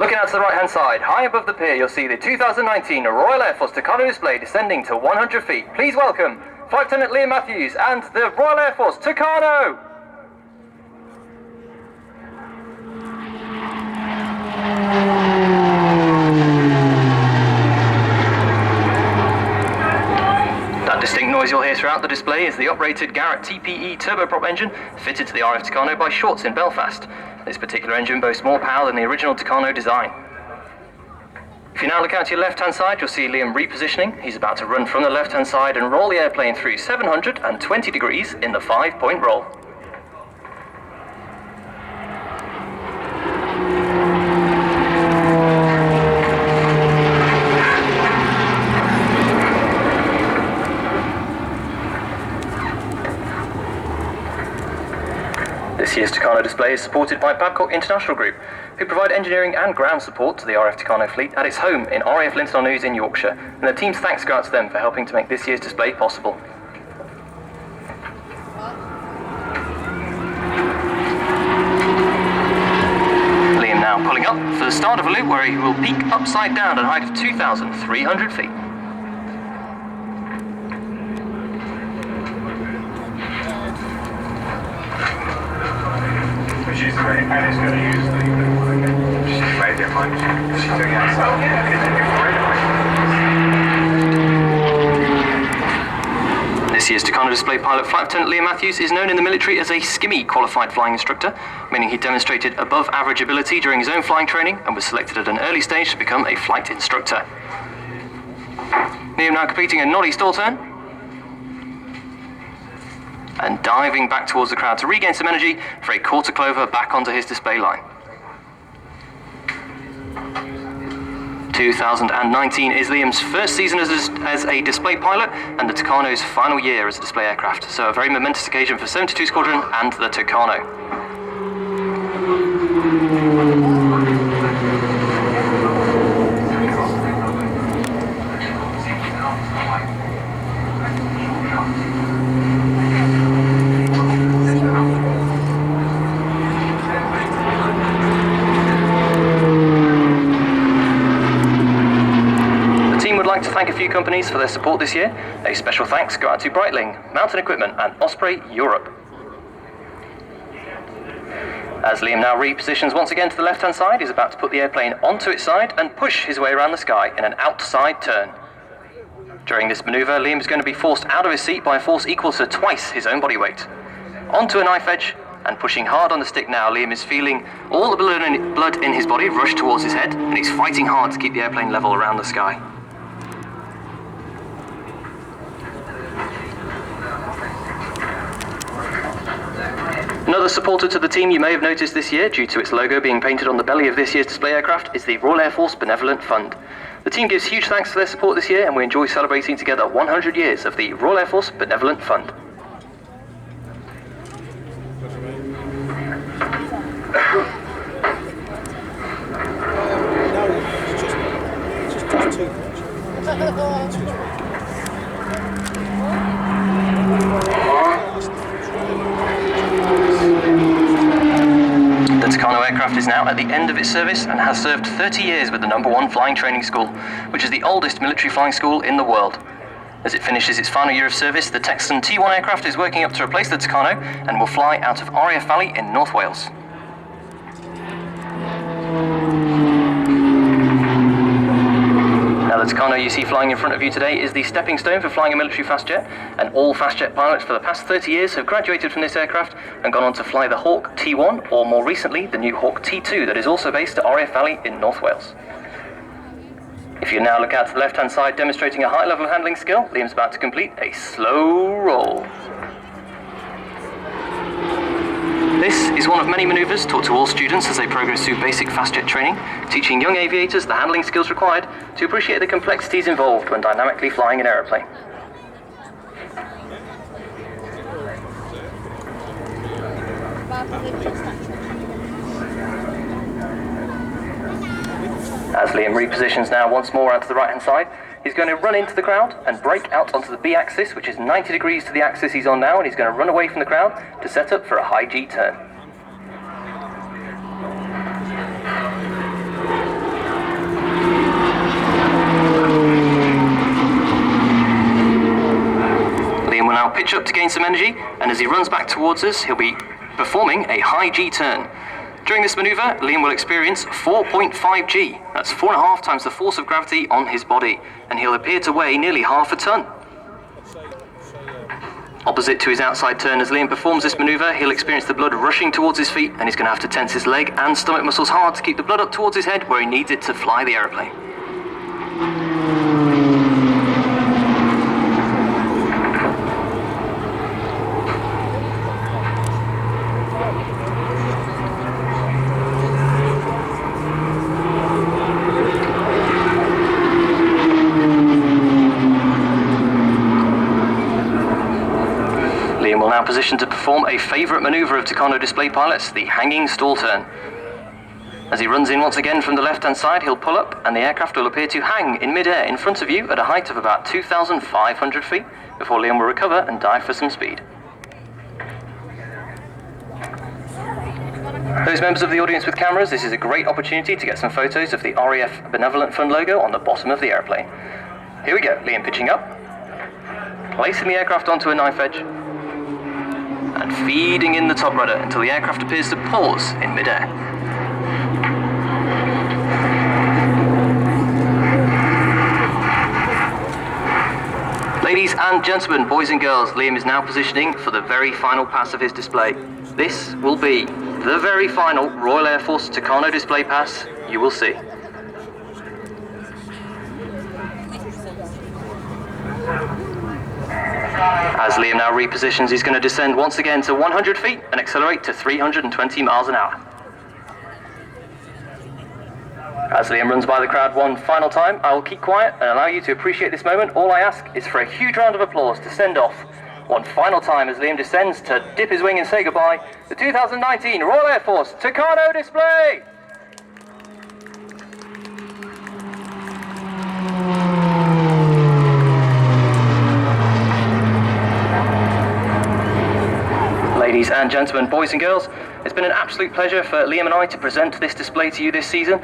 Looking out to the right-hand side, high above the pier, you'll see the 2019 Royal Air Force Tucano display descending to 100 feet. Please welcome Flight Lieutenant Liam Matthews and the Royal Air Force Tucano! That distinct noise you'll hear throughout the display is the operated Garrett TPE turboprop engine fitted to the RAF Tucano by Shorts in Belfast. This particular engine boasts more power than the original Tucano design. If you now look out to your left-hand side, you'll see Liam repositioning. He's about to run from the left-hand side and roll the airplane through 720 degrees in the 5-point roll. This year's Tucano display is supported by Babcock International Group, who provide engineering and ground support to the RAF Tucano fleet at its home in RAF Linton-on-Ouse in Yorkshire, and the team's thanks go out to them for helping to make this year's display possible. Liam now pulling up for the start of a loop where he will peak upside down at a height of 2,300 feet. She's going to use the radio mic. She's doing it herself. This year's Tucano display pilot Flight Lieutenant Liam Matthews is known in the military as a SCIMI qualified flying instructor, meaning he demonstrated above average ability during his own flying training and was selected at an early stage to become a flight instructor. Liam now completing a noddy stall turn and diving back towards the crowd to regain some energy for a quarter clover back onto his display line. 2019 is Liam's first season as a display pilot and the Tucano's final year as a display aircraft, so a very momentous occasion for 72 Squadron and the Tucano. To thank a few companies for their support this year. A special thanks go out to Breitling, Mountain Equipment and Osprey Europe. As Liam now repositions once again to the left-hand side, he's about to put the airplane onto its side and push his way around the sky in an outside turn. During this manoeuvre, Liam is going to be forced out of his seat by a force equal to twice his own body weight. Onto a knife edge and pushing hard on the stick now, Liam is feeling all the blood in his body rush towards his head, and he's fighting hard to keep the airplane level around the sky. Another supporter to the team you may have noticed this year, due to its logo being painted on the belly of this year's display aircraft, is the Royal Air Force Benevolent Fund. The team gives huge thanks for their support this year, and we enjoy celebrating together 100 years of the Royal Air Force Benevolent Fund. The Tucano aircraft is now at the end of its service and has served 30 years with the #1 Flying Training School, which is the oldest military flying school in the world. As it finishes its final year of service, the Texan T1 aircraft is working up to replace the Tucano and will fly out of RAF Valley in North Wales. Now, the Tucano you see flying in front of you today is the stepping stone for flying a military fast jet, and all fast jet pilots for the past 30 years have graduated from this aircraft and gone on to fly the Hawk T1, or more recently, the new Hawk T2 that is also based at RAF Valley in North Wales. If you now look out to the left-hand side demonstrating a high level of handling skill, Liam's about to complete a slow roll. This is one of many manoeuvres taught to all students as they progress through basic fast jet training, teaching young aviators the handling skills required to appreciate the complexities involved when dynamically flying an aeroplane. As Liam repositions now once more out to the right-hand side, he's going to run into the crowd and brake out onto the B-axis, which is 90 degrees to the axis he's on now, and he's going to run away from the crowd to set up for a high G turn. pitch up to gain some energy, and as he runs back towards us, he'll be performing a high G turn. During this manoeuvre, Liam will experience 4.5 G. That's 4.5 times the force of gravity on his body, and he'll appear to weigh nearly half a ton. Opposite to his outside turn, as Liam performs this manoeuvre, he'll experience the blood rushing towards his feet, and he's going to have to tense his leg and stomach muscles hard to keep the blood up towards his head where he needs it to fly the aeroplane. Liam will now position to perform a favourite manoeuvre of Tucano display pilots, the hanging stall turn. As he runs in once again from the left-hand side, he'll pull up and the aircraft will appear to hang in mid-air in front of you at a height of about 2,500 feet before Liam will recover and dive for some speed. Those members of the audience with cameras, this is a great opportunity to get some photos of the RAF Benevolent Fund logo on the bottom of the airplane. Here we go, Liam pitching up, placing the aircraft onto a knife edge, and feeding in the top rudder until the aircraft appears to pause in mid-air. Ladies and gentlemen, boys and girls, Liam is now positioning for the very final pass of his display. This will be the very final Royal Air Force Tucano display pass you will see. As Liam now repositions, he's going to descend once again to 100 feet and accelerate to 320 miles an hour. As Liam runs by the crowd one final time, I will keep quiet and allow you to appreciate this moment. All I ask is for a huge round of applause to send off one final time as Liam descends to dip his wing and say goodbye. The 2019 Royal Air Force Tucano display! Ladies and gentlemen, boys and girls, it's been an absolute pleasure for Liam and I to present this display to you this season.